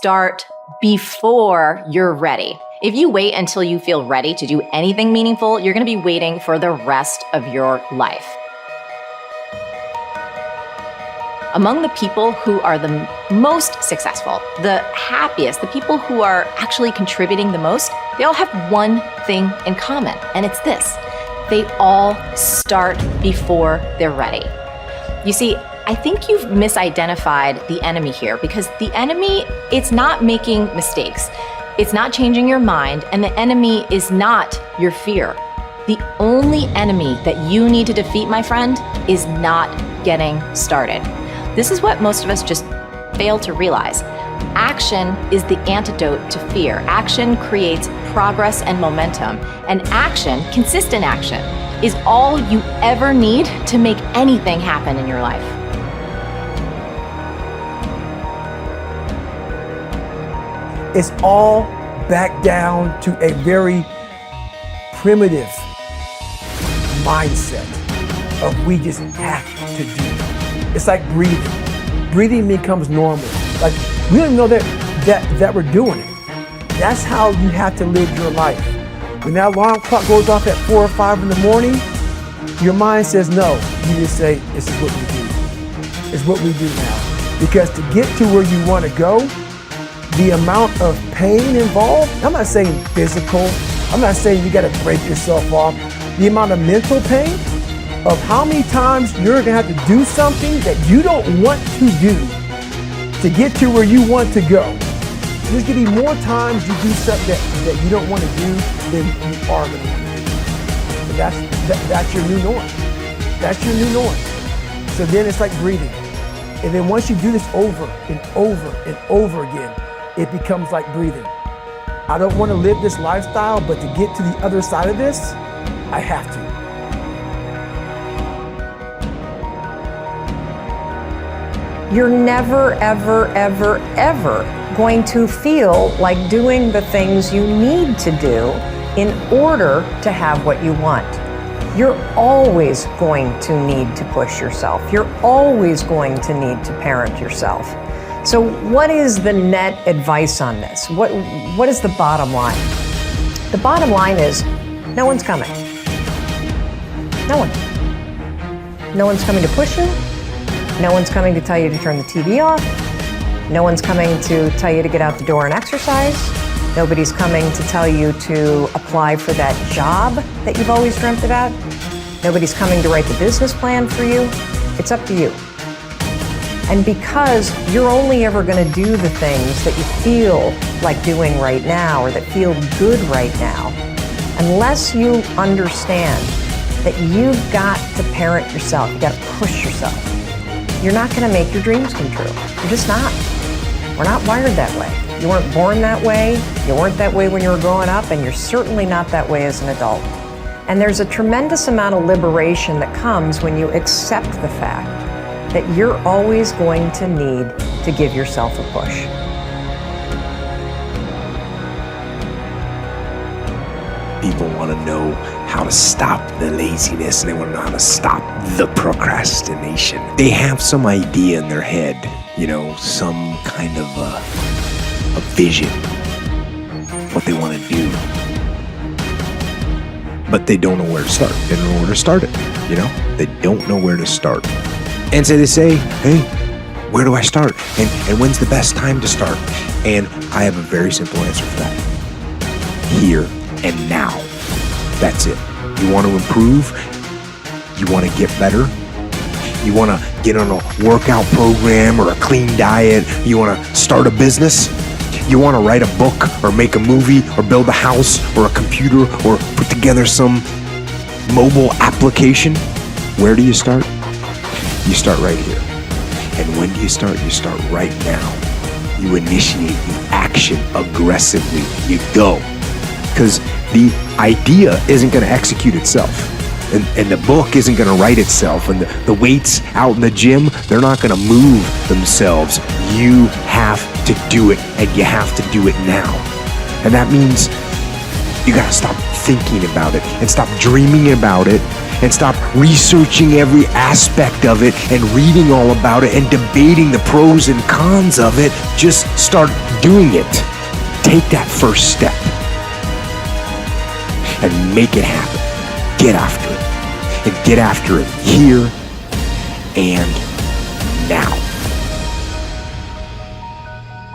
start before you're ready. If you wait until you feel ready to do anything meaningful, you're going to be waiting for the rest of your life. Among the people who are the most successful, the happiest, the people who are actually contributing the most, they all have one thing in common, and it's this. They all start before they're ready. You see, I think you've misidentified the enemy here, because the enemy, it's not making mistakes. It's not changing your mind, and the enemy is not your fear. The only enemy that you need to defeat, my friend, is not getting started. This is what most of us just fail to realize. Action is the antidote to fear. Action creates progress and momentum. And action, consistent action, is all you ever need to make anything happen in your life. It's all back down to a very primitive mindset of we just have to do it. It's like breathing. Breathing becomes normal. Like we don't know that we're doing it. That's how you have to live your life. When that alarm clock goes off at 4 or 5 in the morning, your mind says no. You just say, this is what we do. It's what we do now. Because to get to where you want to go, the amount of pain involved, I'm not saying physical, I'm not saying you got to break yourself off. The amount of mental pain of how many times you're going to have to do something that you don't want to do to get to where you want to go. There's going to be more times you do something that you don't want to do than you are going to want to do. But that's your new norm. That's your new norm. So then it's like breathing. And then once you do this over and over and over again, it becomes like breathing. I don't want to live this lifestyle, but to get to the other side of this, I have to. You're never, ever, ever, ever going to feel like doing the things you need to do in order to have what you want. You're always going to need to push yourself. You're always going to need to parent yourself. So what is the net advice on this? What is the bottom line? The bottom line is no one's coming. No one. No one's coming to push you. No one's coming to tell you to turn the TV off. No one's coming to tell you to get out the door and exercise. Nobody's coming to tell you to apply for that job that you've always dreamt about. Nobody's coming to write the business plan for you. It's up to you. And because you're only ever going to do the things that you feel like doing right now or that feel good right now, unless you understand that you've got to parent yourself, you've got to push yourself, you're not going to make your dreams come true. You're just not. We're not wired that way. You weren't born that way, you weren't that way when you were growing up, and you're certainly not that way as an adult. And there's a tremendous amount of liberation that comes when you accept the fact that you're always going to need to give yourself a push. People want to know how to stop the laziness, and they want to know how to stop the procrastination. They have some idea in their head, some kind of a vision, what they want to do. But they don't know where to start. They don't know where to start it, They don't know where to start. And so they say, hey, where do I start? And when's the best time to start? And I have a very simple answer for that. Here and now. That's it. You want to improve? You want to get better? You want to get on a workout program or a clean diet? You want to start a business? You want to write a book or make a movie or build a house or a computer or put together some mobile application? Where do you start? You start right here. And when do you start? You start right now. You initiate the action aggressively. You go. Because the idea isn't going to execute itself. And the book isn't going to write itself. And the weights out in the gym, they're not going to move themselves. You have to do it, and you have to do it now. And that means you got to stop thinking about it and stop dreaming about it and stop researching every aspect of it and reading all about it and debating the pros and cons of it. Just start doing it. Take that first step and make it happen. Get after it. And get after it here and now.